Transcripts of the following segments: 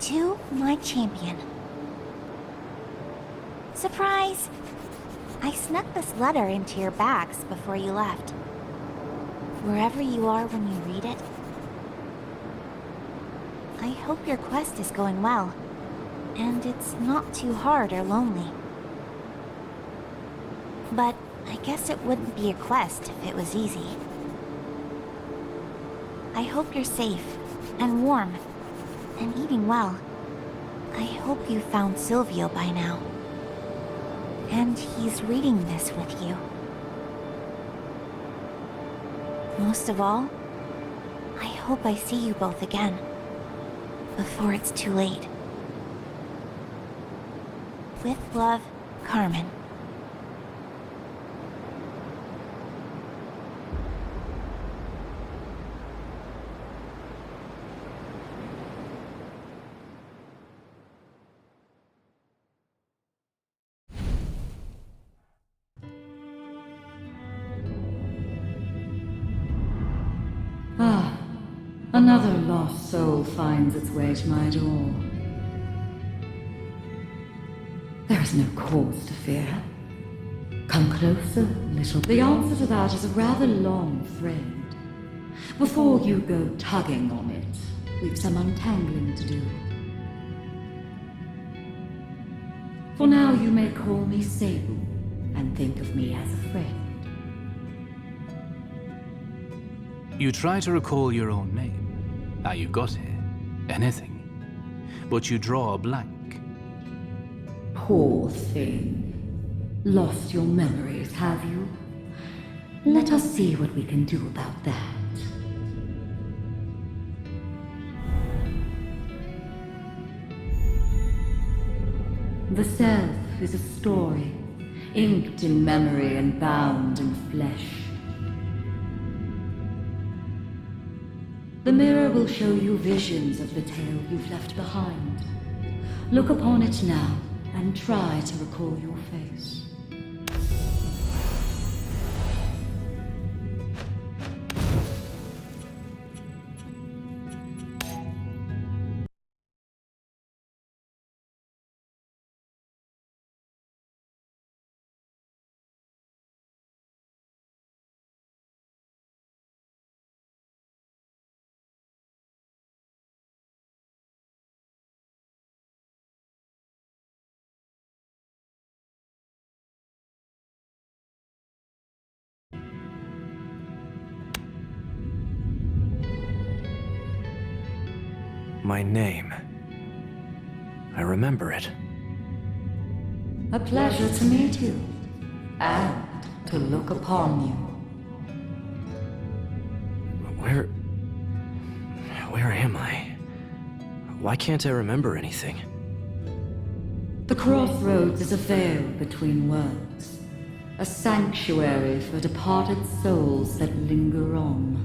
To my champion. Surprise! I snuck this letter into your bags before you left. Wherever you are when you read it, I hope your quest is going well, and it's not too hard or lonely. But I guess it wouldn't be a quest if it was easy. I hope you're safe, and warm, and eating well. I hope you found Silvio by now. And he's reading this with you. Most of all, I hope I see you both again, before it's too late. With love, Carmen. Ah, another lost soul finds its way to my door. There is no cause to fear. Come closer, little. The answer to that is a rather long thread. Before you go tugging on it, we've some untangling to do. For now, you may call me Sable, and think of me as a friend. You try to recall your own name. Now you got it. Anything. But you draw a blank. Poor thing. Lost your memories, have you? Let us see what we can do about that. The self is a story, inked in memory and bound in flesh. The mirror will show you visions of the tale you've left behind. Look upon it now, and try to recall your face. My name. I remember it. A pleasure to meet you, and to look upon you. Where am I? Why can't I remember anything? The crossroads is a veil between worlds, a sanctuary for departed souls that linger on.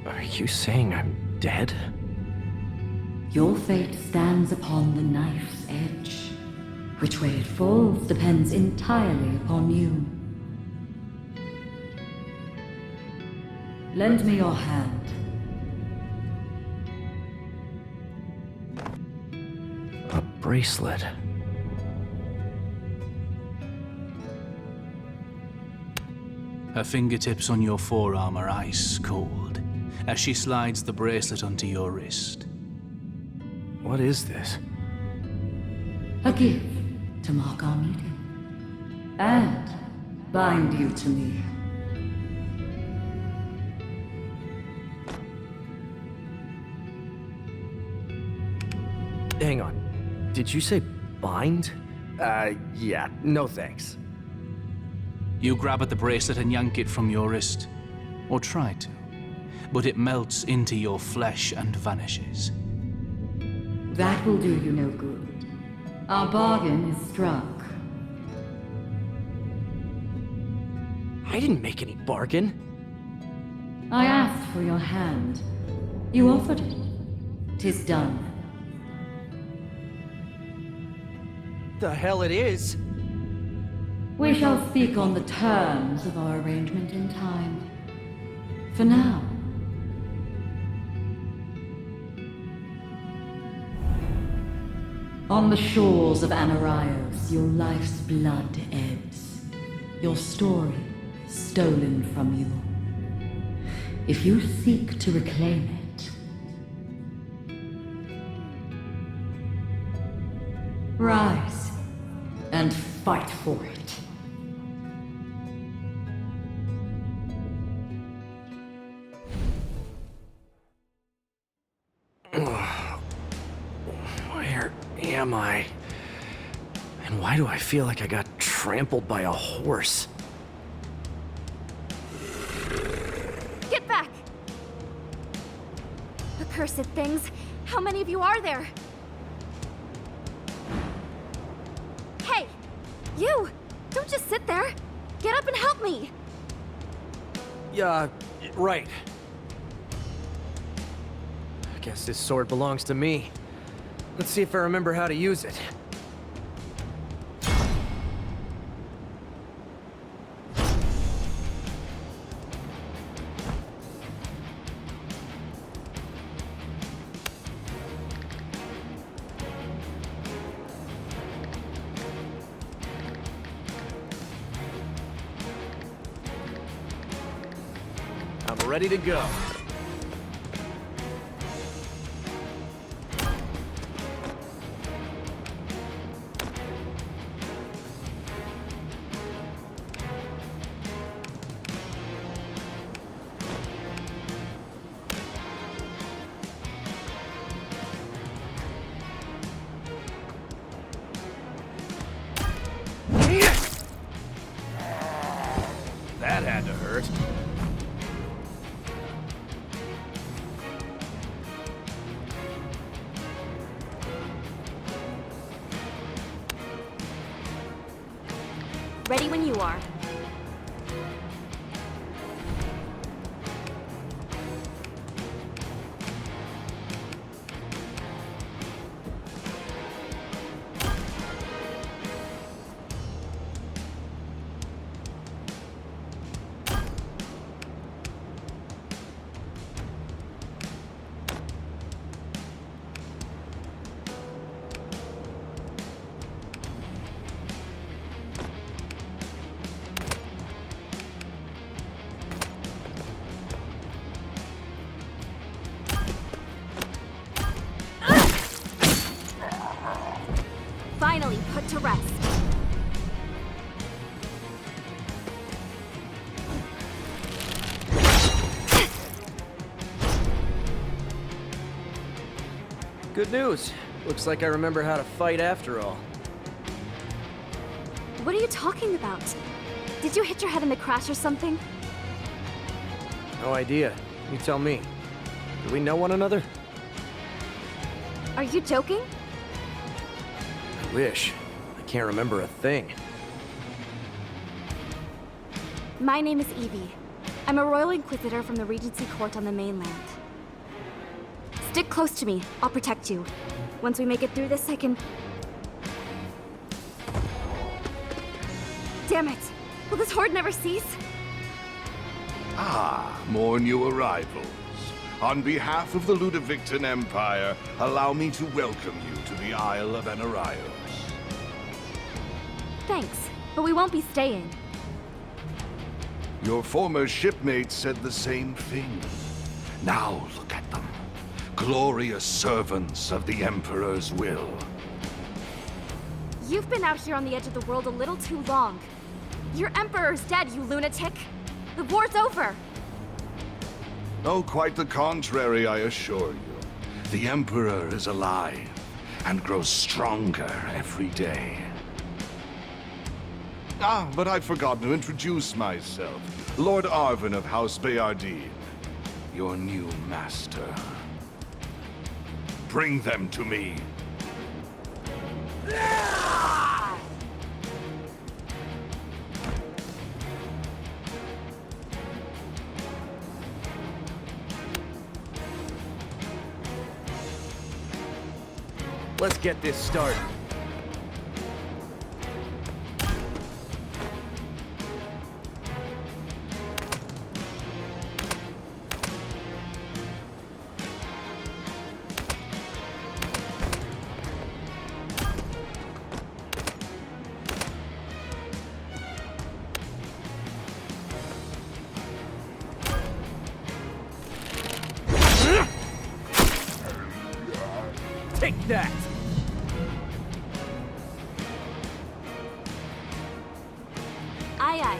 Are you saying I'm dead? Your fate stands upon the knife's edge. Which way it falls depends entirely upon you. Lend me your hand. A bracelet. Her fingertips on your forearm are ice cold as she slides the bracelet onto your wrist. What is this? A gift to mark our meeting. And bind you to me. Hang on. Did you say bind? Yeah, no thanks. You grab at the bracelet and yank it from your wrist. Or try to. But it melts into your flesh and vanishes. That will do you no good. Our bargain is struck. I didn't make any bargain. I asked for your hand. You offered it. 'Tis done. The hell it is? We shall speak on the terms of our arrangement in time. For now, On the shores of Anaraios, your life's blood ebbs. Your story stolen from you. If you seek to reclaim it, rise and fight for it. Where am I? And why do I feel like I got trampled by a horse? Get back! Accursed things! How many of you are there? Hey! You! Don't just sit there! Get up and help me! Yeah, right. I guess this sword belongs to me. Let's see if I remember how to use it. I'm ready to go. That had to hurt. Ready when you are. Finally put to rest. Good news. Looks like I remember how to fight after all. What are you talking about? Did you hit your head in the crash or something? No idea. You tell me. Do we know one another? Are you joking? I wish. I can't remember a thing. My name is Evie. I'm a Royal Inquisitor from the Regency Court on the mainland. Stick close to me. I'll protect you. Once we make it through this, I can... Damn it! Will this horde never cease? Ah, more new arrivals. On behalf of the Ludovicton Empire, allow me to welcome you to the Isle of Anaraios. Thanks, but we won't be staying. Your former shipmates said the same thing. Now look at them. Glorious servants of the Emperor's will. You've been out here on the edge of the world a little too long. Your Emperor's dead, you lunatic! The war's over! Oh, quite the contrary, I assure you. The Emperor is alive, and grows stronger every day. Ah, but I'd forgotten to introduce myself. Lord Arvin of House Bayardine, your new master. Bring them to me. Let's get this started. Take that! Aye, aye.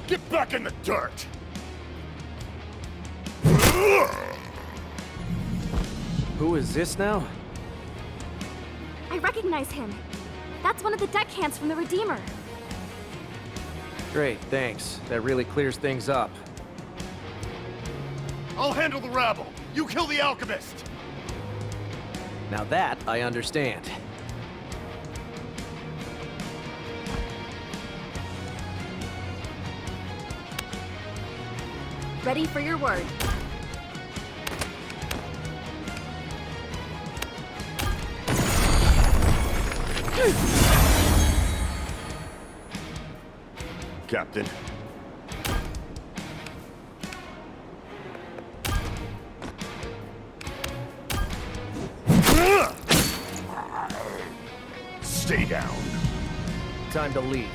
Get back in the dirt! Who is this now? I recognize him. That's one of the deckhands from the Redeemer. Great, thanks. That really clears things up. I'll handle the rabble. You kill the alchemist! Now that I understand. Ready for your word. Captain. Stay down. Time to leave.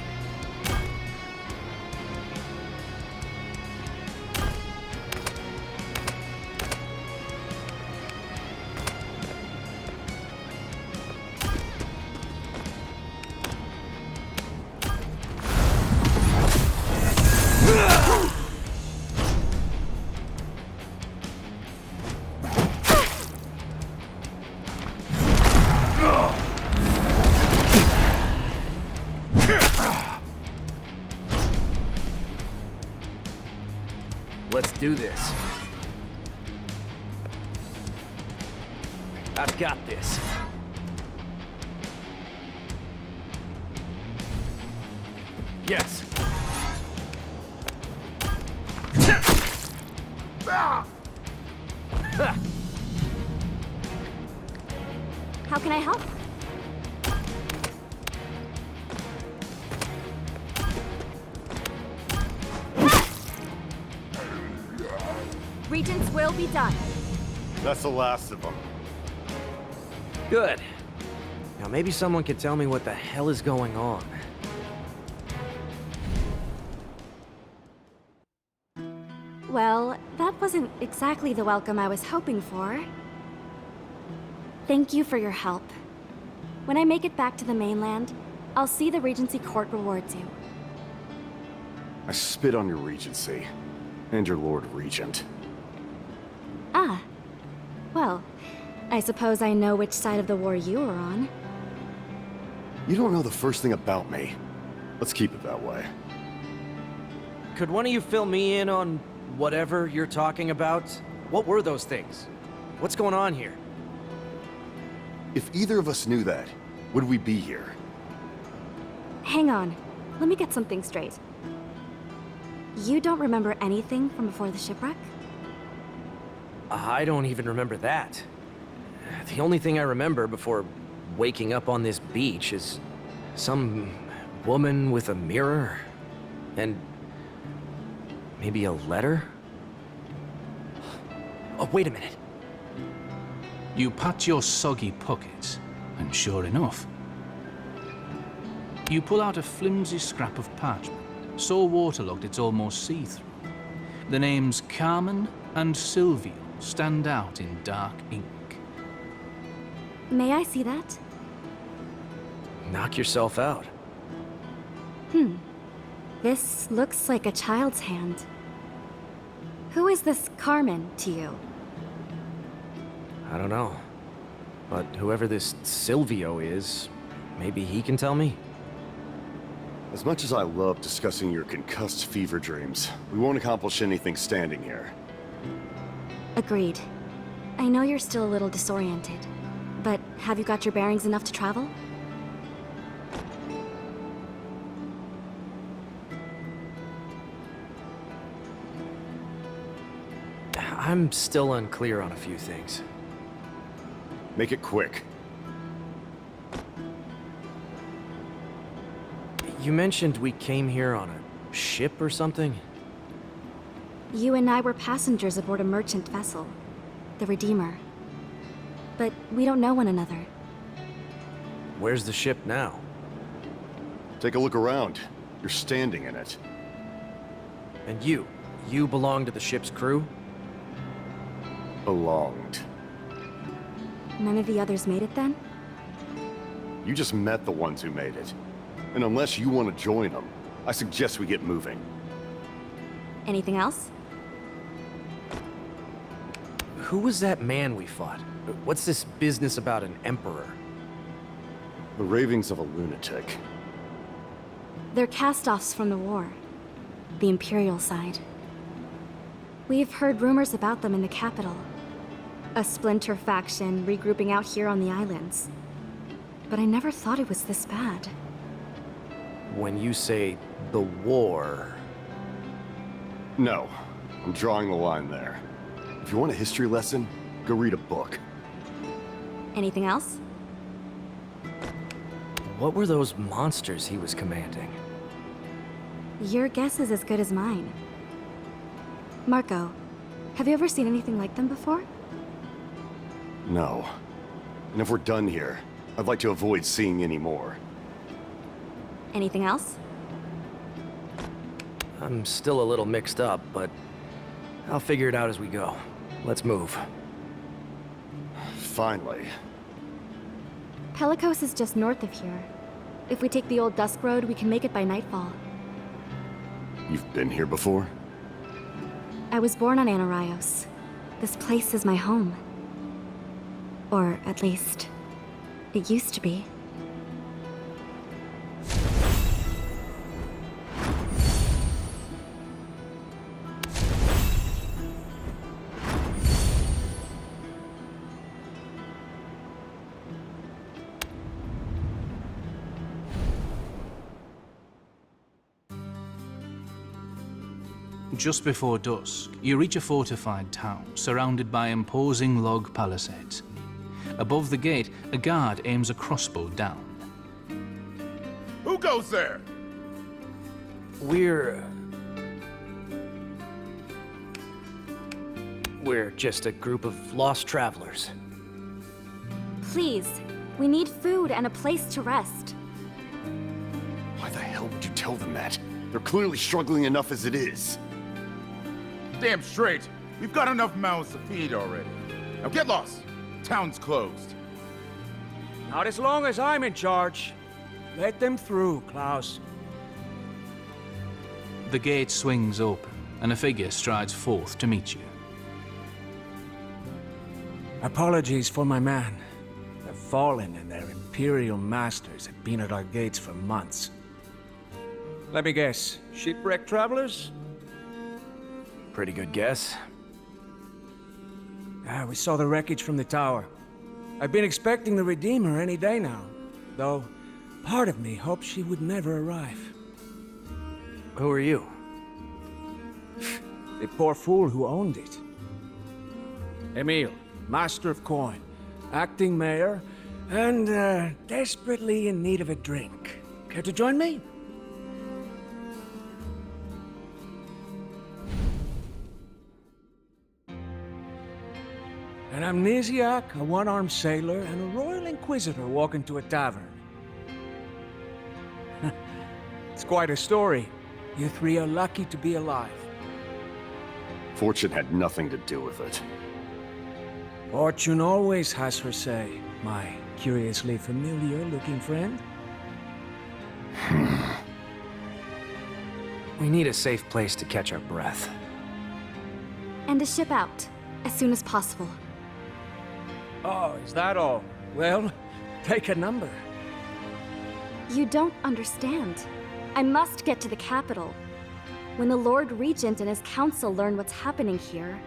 Let's do this. I've got this. Yes. How can I help? Regents will be done. That's the last of them. Good. Now maybe someone could tell me what the hell is going on. Well, that wasn't exactly the welcome I was hoping for. Thank you for your help. When I make it back to the mainland, I'll see the Regency Court rewards you. I spit on your regency. And your Lord Regent. Ah. Well, I suppose I know which side of the war you are on. You don't know the first thing about me. Let's keep it that way. Could one of you fill me in on whatever you're talking about? What were those things? What's going on here? If either of us knew that, would we be here? Hang on. Let me get something straight. You don't remember anything from before the shipwreck? I don't even remember that. The only thing I remember before waking up on this beach is some woman with a mirror and maybe a letter? Oh, wait a minute. You pat your soggy pockets, and sure enough, you pull out a flimsy scrap of parchment, so waterlogged it's almost see-through. The names Carmen and Silvio stand out in dark ink. May I see that? Knock yourself out. This looks like a child's hand. Who is this Carmen to you? I don't know. But whoever this Silvio is, maybe he can tell me? As much as I love discussing your concussed fever dreams, we won't accomplish anything standing here. Agreed. I know you're still a little disoriented, but have you got your bearings enough to travel? I'm still unclear on a few things. Make it quick. You mentioned we came here on a ship or something? You and I were passengers aboard a merchant vessel, the Redeemer. But we don't know one another. Where's the ship now? Take a look around. You're standing in it. And you belong to the ship's crew? Belonged. None of the others made it then? You just met the ones who made it. And unless you want to join them, I suggest we get moving. Anything else? Who was that man we fought? What's this business about an emperor? The ravings of a lunatic. They're cast-offs from the war. The Imperial side. We've heard rumors about them in the capital. A splinter faction regrouping out here on the islands. But I never thought it was this bad. When you say the war... No, I'm drawing the line there. If you want a history lesson, go read a book. Anything else? What were those monsters he was commanding? Your guess is as good as mine. Marco, have you ever seen anything like them before? No. And if we're done here, I'd like to avoid seeing any more. Anything else? I'm still a little mixed up, but I'll figure it out as we go. Let's move. Finally. Pelicos is just north of here. If we take the old Dusk Road, we can make it by nightfall. You've been here before? I was born on Anaraios. This place is my home. Or at least, it used to be. Just before dusk, you reach a fortified town surrounded by imposing log palisades. Above the gate, a guard aims a crossbow down. Who goes there? We're just a group of lost travelers. Please, we need food and a place to rest. Why the hell would you tell them that? They're clearly struggling enough as it is. Damn straight. We've got enough mouths to feed already. Now get lost. Town's closed. Not as long as I'm in charge. Let them through, Klaus. The gate swings open, and a figure strides forth to meet you. Apologies for my man. The Fallen and their Imperial masters have been at our gates for months. Let me guess, shipwrecked travelers? Pretty good guess. We saw the wreckage from the tower. I've been expecting the Redeemer any day now, though part of me hoped she would never arrive. Who are you? The poor fool who owned it. Emil, Master of Coin, acting mayor, and desperately in need of a drink. Care to join me? An amnesiac, a one-armed sailor, and a royal inquisitor walk into a tavern. It's quite a story. You three are lucky to be alive. Fortune had nothing to do with it. Fortune always has her say, my curiously familiar-looking friend. We need a safe place to catch our breath. And a ship out, as soon as possible. Oh, is that all? Well, take a number. You don't understand. I must get to the capital. When the Lord Regent and his council learn what's happening here...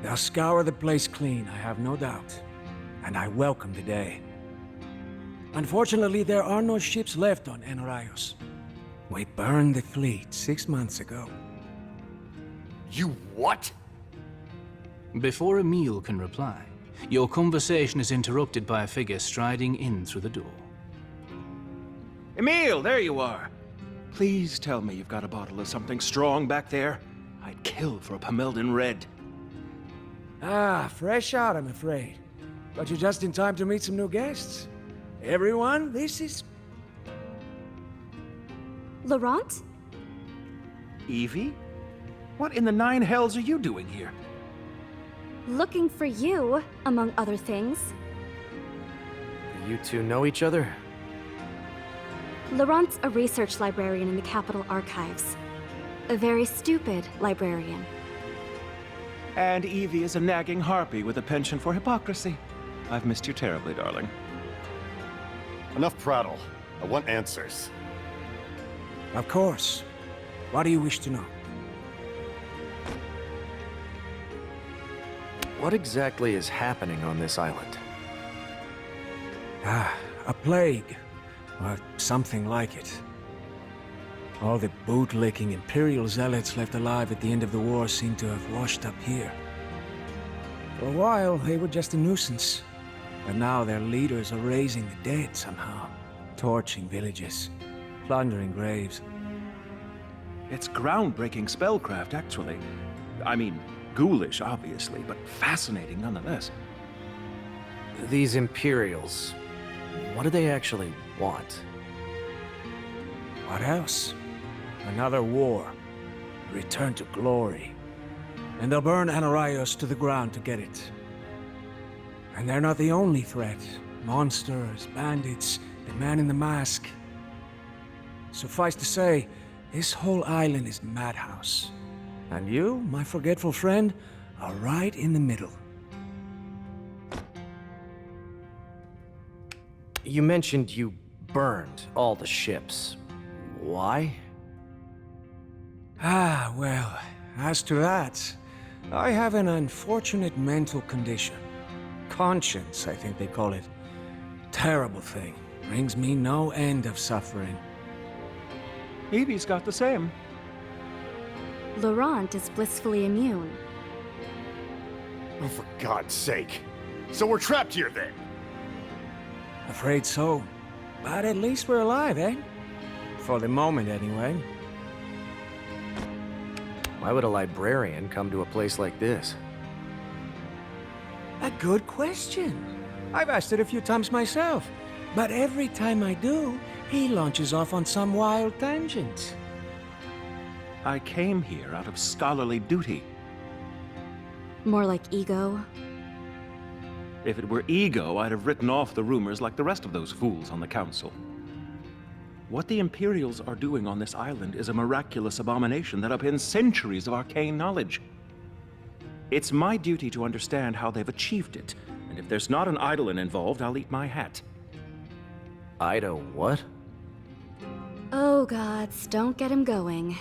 They'll scour the place clean, I have no doubt. And I welcome the day. Unfortunately, there are no ships left on Anaraios. We burned the fleet 6 months ago. You what? Before Emil can reply, your conversation is interrupted by a figure striding in through the door. Emil, there you are. Please tell me you've got a bottle of something strong back there. I'd kill for a Pamelden Red. Ah, fresh out, I'm afraid. But you're just in time to meet some new guests. Everyone, this is... Laurent? Evie? What in the nine hells are you doing here? Looking for you, among other things. You two know each other? Laurent's a research librarian in the Capitol Archives. A very stupid librarian. And Evie is a nagging harpy with a penchant for hypocrisy. I've missed you terribly, darling. Enough prattle. I want answers. Of course. What do you wish to know? What exactly is happening on this island? A plague. Or something like it. All the bootlicking Imperial zealots left alive at the end of the war seem to have washed up here. For a while, they were just a nuisance. But now their leaders are raising the dead somehow. Torching villages. Plundering graves. It's groundbreaking spellcraft, actually. I mean, ghoulish, obviously, but fascinating nonetheless. These Imperials, what do they actually want? What else? Another war. Return to glory. And they'll burn Anaraios to the ground to get it. And they're not the only threat. Monsters, bandits, the man in the mask. Suffice to say, this whole island is a madhouse. And you, my forgetful friend, are right in the middle. You mentioned you burned all the ships. Why? Ah, well, as to that, I have an unfortunate mental condition. Conscience, I think they call it. Terrible thing. Brings me no end of suffering. Evie's got the same. Laurent is blissfully immune. Oh, for God's sake. So we're trapped here then? Afraid so. But at least we're alive, eh? For the moment, anyway. Why would a librarian come to a place like this? A good question. I've asked it a few times myself. But every time I do, he launches off on some wild tangent. I came here out of scholarly duty. More like ego. If it were ego, I'd have written off the rumors like the rest of those fools on the council. What the Imperials are doing on this island is a miraculous abomination that upends centuries of arcane knowledge. It's my duty to understand how they've achieved it, and if there's not an Eidolon involved, I'll eat my hat. Ido what? Oh gods, don't get him going.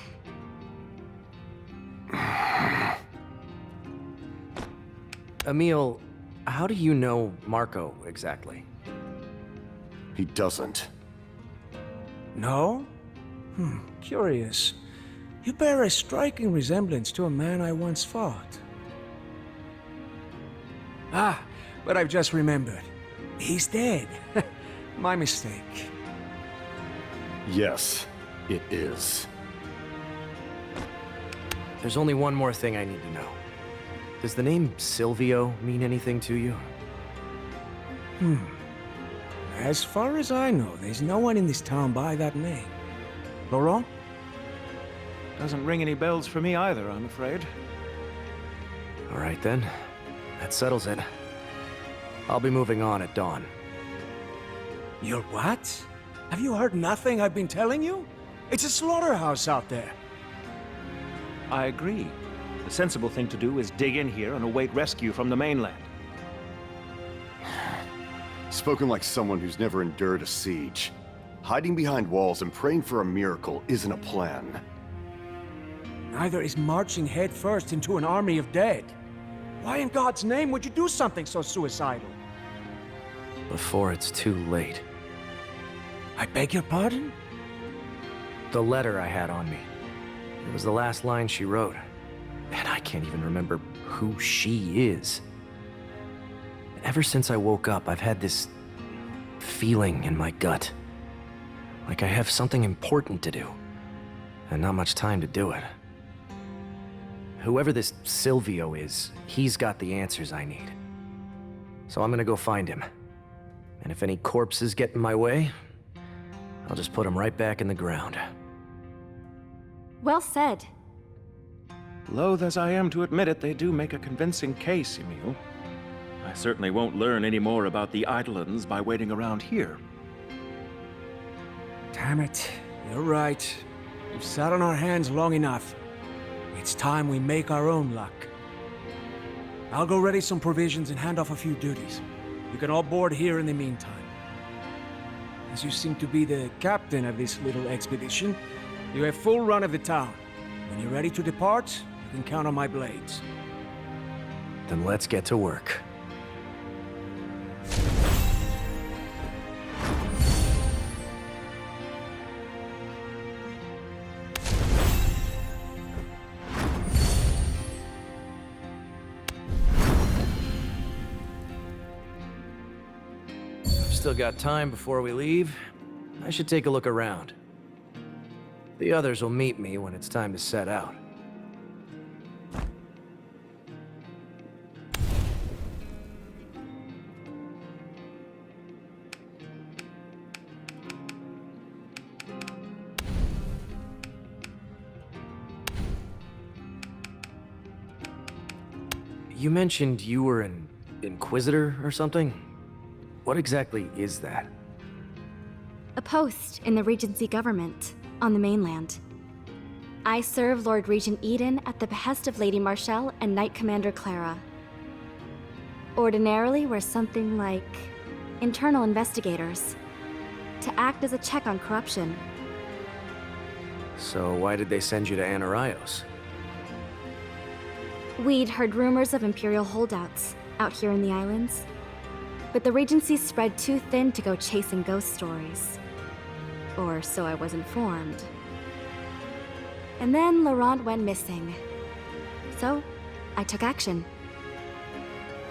Emil, how do you know Marco exactly? He doesn't. No? Curious. You bear a striking resemblance to a man I once fought. Ah, but I've just remembered. He's dead. My mistake. Yes, it is. There's only one more thing I need to know. Does the name Silvio mean anything to you? As far as I know, there's no one in this town by that name. Laurent? Doesn't ring any bells for me either, I'm afraid. All right then. That settles it. I'll be moving on at dawn. You're what? Have you heard nothing I've been telling you? It's a slaughterhouse out there. I agree. The sensible thing to do is dig in here and await rescue from the mainland. Spoken like someone who's never endured a siege. Hiding behind walls and praying for a miracle isn't a plan. Neither is marching headfirst into an army of dead. Why in God's name would you do something so suicidal? Before it's too late. I beg your pardon? The letter I had on me. It was the last line she wrote. And I can't even remember who she is. Ever since I woke up, I've had this feeling in my gut. Like I have something important to do, and not much time to do it. Whoever this Silvio is, he's got the answers I need. So I'm gonna go find him. And if any corpses get in my way, I'll just put them right back in the ground. Well said. Loath as I am to admit it, they do make a convincing case, Emil. I certainly won't learn any more about the Eidolons by waiting around here. Damn it. You're right. We've sat on our hands long enough. It's time we make our own luck. I'll go ready some provisions and hand off a few duties. You can all board here in the meantime. As you seem to be the captain of this little expedition, you have full run of the town. When you're ready to depart, you can count on my blades. Then let's get to work. Still got time before we leave. I should take a look around. The others will meet me when it's time to set out. You mentioned you were an Inquisitor or something? What exactly is that? A post in the Regency government on the mainland. I serve Lord Regent Eden at the behest of Lady Marshall and Knight Commander Clara. Ordinarily, we're something like internal investigators, to act as a check on corruption. So why did they send you to Anaraios? We'd heard rumors of Imperial holdouts out here in the islands, but the Regency spread too thin to go chasing ghost stories. Or so I was informed. And then Laurent went missing. So, I took action.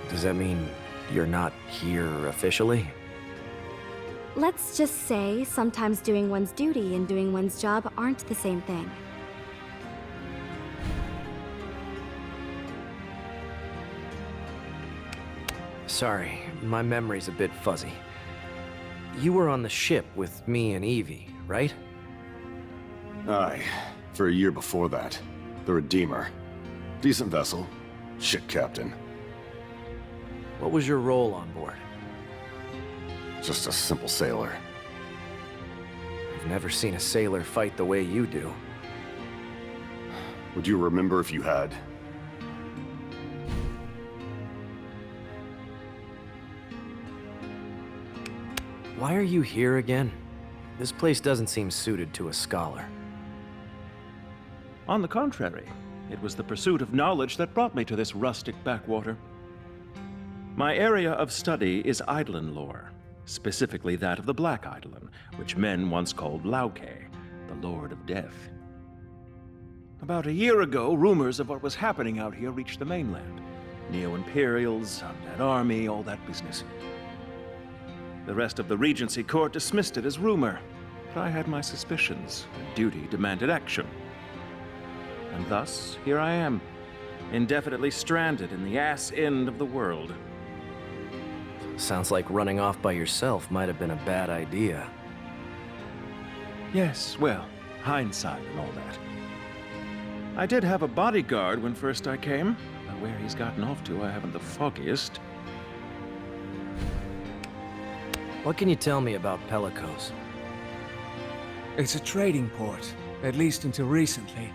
Does that mean you're not here officially? Let's just say sometimes doing one's duty and doing one's job aren't the same thing. Sorry, my memory's a bit fuzzy. You were on the ship with me and Evie, right? Aye. For a year before that. The Redeemer. Decent vessel. Ship captain. What was your role on board? Just a simple sailor. I've never seen a sailor fight the way you do. Would you remember if you had? Why are you here again? This place doesn't seem suited to a scholar. On the contrary, it was the pursuit of knowledge that brought me to this rustic backwater. My area of study is Eidolon lore, specifically that of the Black Eidolon, which men once called Lauke, the Lord of Death. About a year ago, rumors of what was happening out here reached the mainland. Neo-Imperials, undead army, all that business. The rest of the Regency Court dismissed it as rumor, but I had my suspicions, and duty demanded action. And thus, here I am, indefinitely stranded in the ass end of the world. Sounds like running off by yourself might have been a bad idea. Yes, well, hindsight and all that. I did have a bodyguard when first I came, but where he's gotten off to I haven't the foggiest. What can you tell me about Pelicos? It's a trading port, at least until recently.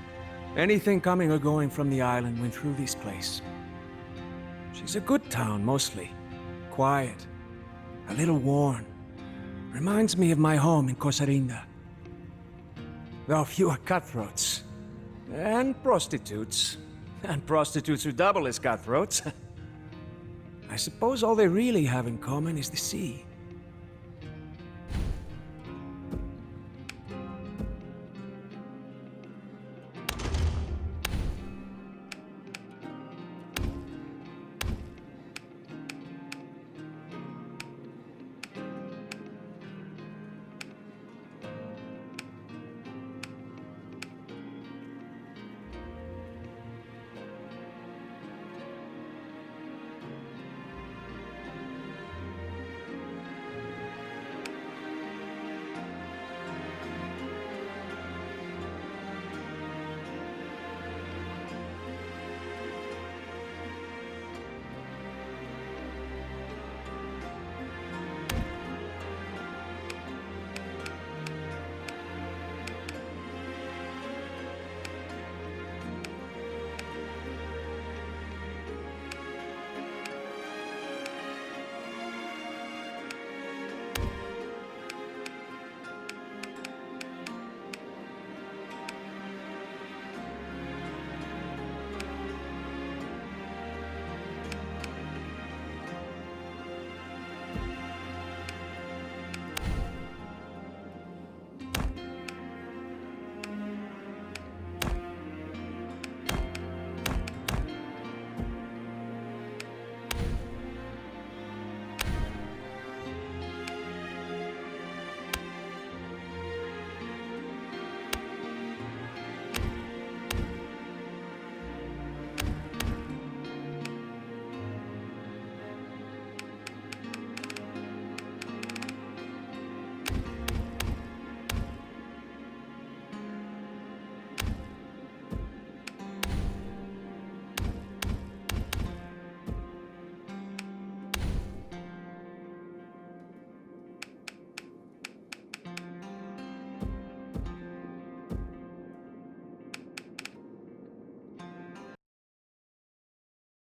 Anything coming or going from the island went through this place. She's a good town, mostly. Quiet. A little worn. Reminds me of my home in Cosarinda. There are fewer cutthroats. And prostitutes. And prostitutes who double as cutthroats. I suppose all they really have in common is the sea.